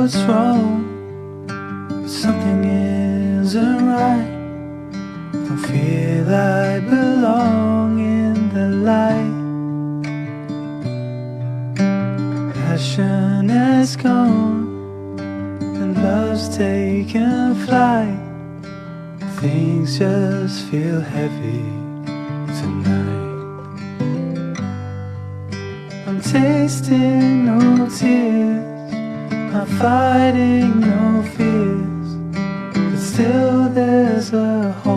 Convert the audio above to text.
what's wrong, something isn't right. Don't feel I belong in the light. Passion has gone and love's taken flight. Things just feel heavy tonight. I'm tasting no tears, I'm fighting no fears, but still there's a hope